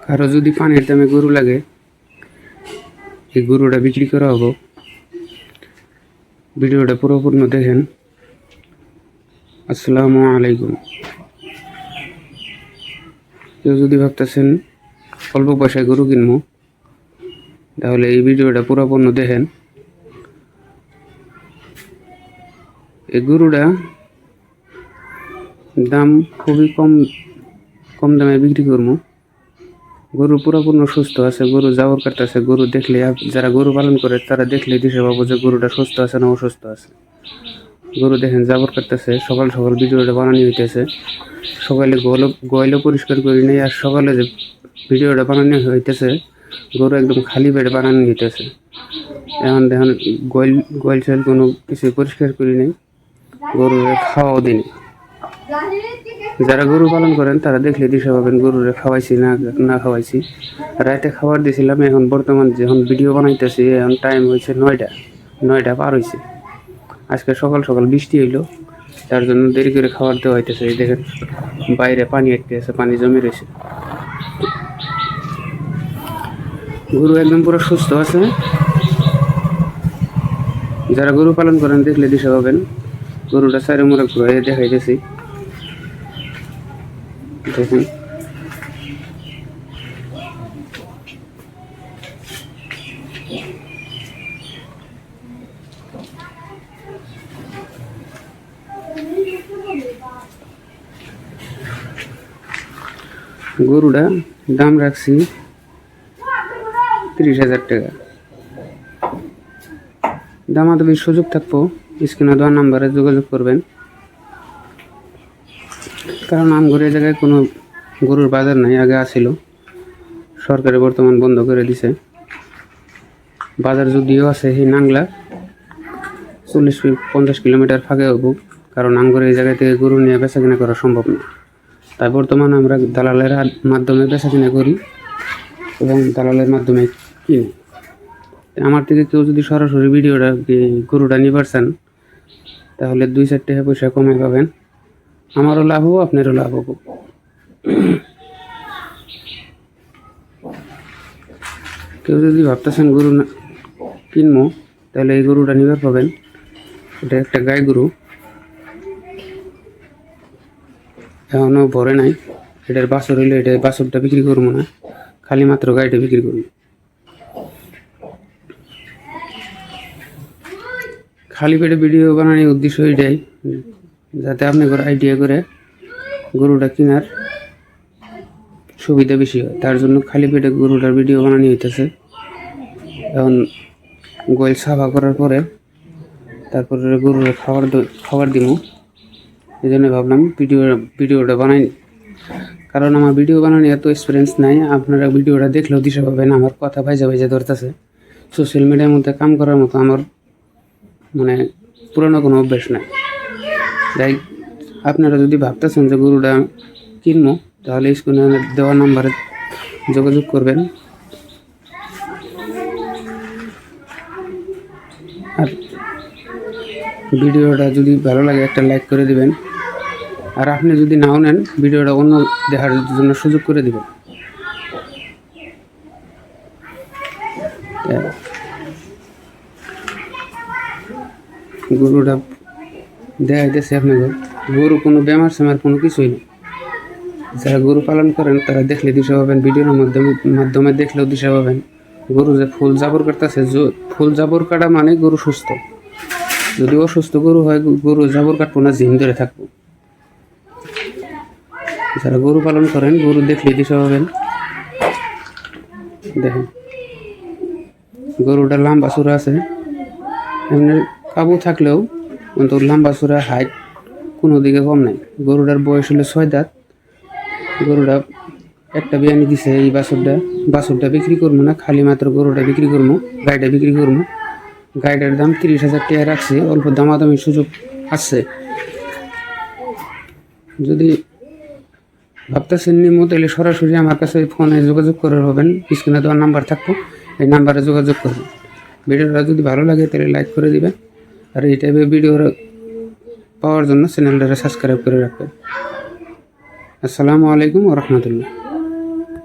কারো যদি পানির দামে গরু লাগে, এই গরুটা বিক্রি করা হবো। ভিডিওটা পুরোপূর্ণ দেখেন। আসসালামু আলাইকুম। কেউ যদি ভাবতেছেন অল্প পয়সায় গরু কিনবো, তাহলে এই ভিডিওটা পুরোপূর্ণ দেখেন। এই গরুটা দাম খুবই কম দামে বিক্রি করবো। গরু পুরোপূর্ণ সুস্থ আছে, গরু জাবর কাটতেছে। গরু দেখলে, যারা গরু পালন করে তারা দেখলে দিশে পাবো যে গরুটা সুস্থ আছে না অসুস্থ আছে। গরু দেখেন জাবর কাটতেছে, সকাল সকাল ভিডিওটা বানানো হইতেছে। সকালে গোয়ালও পরিষ্কার করি নাই, আর সকালে যে ভিডিওটা বানানো হইতেছে গরু একদম খালি পেটে বানানো হইতেছে। এখন দেখেন গোয়াল ছেল কোনো কিছু পরিষ্কার করি নাই, গরুরে খাওয়াও দিই। যারা গরু পালন করেন তারা দেখলে দিশা পাবেন গরুরে খাওয়াইছি না খাওয়াইছি। রাতে খাবার দিয়েছিলাম। এখন বর্তমান যখন ভিডিও বানাইতেছি এখন টাইম হয়েছে 9টা পার হয়েছে। আজকে সকাল সকাল বৃষ্টি হইলো, তার জন্য দেরি করে খাবার দেওয়া হইতেছে। এই দেখেন বাইরে পানি আটকে আছে, পানি জমে রয়েছে। গরু একদম পুরো সুস্থ আছে। যারা গরু পালন করেন দেখলে দিশা পাবেন। গরুটা চারে মোড়ে ঘুরে দেখাইতেছি, দেখুন। গরুটা দাম রাখছি 30,000 টাকা। দামাদামির সুযোগ থাকবো, স্ক্রিনে দেওয়া নাম্বারে যোগাযোগ করবেন। কারণ আমগরে জায়গায় কোনো গরুর বাজার নাই, আগে আসিল, সরকারে বর্তমান বন্ধ করে দিছে। বাজার যদিও আছে সেই নাংলা 40-50 কিলোমিটার ফাঁকে হবো, কারণ আমগরে এই জায়গা থেকে গরু নিয়ে বেচা কিনা করা সম্ভব না। তাই বর্তমানে আমরা দালালের মাধ্যমে বেচা কিনা করি এবং দালালের মাধ্যমে কিনি। আমার থেকে কেউ যদি সরাসরি ভিডিওটা গরুটা নিবার চান, তাহলে 2-4 টাকা পয়সা কমে পাবেন। আমারও লাভ হবো, আপনারও লাভ হবো। কেউ যদি ভাবতেছেন গরু কিনবো, তাহলে এই গরুটা নিবার পাবেন। এটা একটা গাই গরু, এখনও ভরে নাই। এটার বাছুর হইলে এটা বাছুরটা বিক্রি করবো না, খালি মাত্র গাইটা বিক্রি করবো। খালি পেটে ভিডিও বানানোর উদ্দেশ্য এটাই, যাতে আপনি করে আইডিয়া করে গরুটা কেনার সুবিধা বেশি হয়। তার জন্য খালি পেটে গরুটার ভিডিও বানানো হইতেছে। এখন গোয়াল সাফা করার পরে তারপরে গরুর খাবার দিব। এই জন্য ভাবলাম ভিডিওটা বানাই, কারণ আমার ভিডিও বানানো এত এক্সপিরিয়েন্স নাই। আপনারা ভিডিওটা দেখলেও দিশা পাবেন আমার কথা ভাইজা ধরতেছে। সোশ্যাল মিডিয়ার মধ্যে কাম করার মতো আমার পুরনো কোনো অভ্যাস নাই। তাই আপনারা যদি ভাবতেছেন যে গরুটা কিনবো, তাহলে স্ক্রিনে দেওয়া নাম্বারে যোগাযোগ করবেন। আর ভিডিওটা যদি ভালো লাগে একটা লাইক করে দিবেন। আর আপনি যদি নাও নেন, ভিডিওটা অন্য দেখার জন্য সুযোগ করে দিবেন। গরুটা দেখাইতেছে আপনাদের। গরু কোনো বেমার সেমার কোনো কিছুই নেই। যারা গরু পালন করেন তারা দেখলে দিশা পাবেন, ভিডিওর মাধ্যমে দেখলেও দিশা পাবেন। গরু যে ফুল জাবর কাটতেছে, ফুল জাবর কাটা মানে গরু সুস্থ। যদি অসুস্থ গরু হয়, গরু জাবর কাটবো না, জিম ধরে থাকবো। যারা গরু পালন করেন গরু দেখলে দিশা পাবেন। দেখেন গরুটা লম্বা চূড়া আছে, এমনি কাবু থাকলেও কিন্তু লম্বা চূড়া হাইট কোনো দিকে কম নাই। গরুটার বয়স হলো 6 দাঁত। গরুটা একটা বিয়ানি দিছে। এই বাছুরটা বিক্রি করবো না, খালি মাত্র গরুটা বিক্রি করবো, গাইটা বিক্রি করবো। গাইটার দাম 30,000 টাকা রাখছে, অল্প দামাদামির সুযোগ আছে। যদি ভাবতেছেন নিমো, তাহলে সরাসরি আমার কাছে ফোনে যোগাযোগ করে হবেন। স্ক্রিনে দেওয়ার নাম্বার থাকবো, এই নাম্বারে যোগাযোগ করবেন। ভিডিওটা যদি ভালো লাগে তাহলে লাইক করে দিবেন। আর এই টাইপের ভিডিও পাওয়ার জন্য চ্যানেলটা সাবস্ক্রাইব করে রাখবেন। আসসালামু আলাইকুম ওয়া রাহমাতুল্লাহ।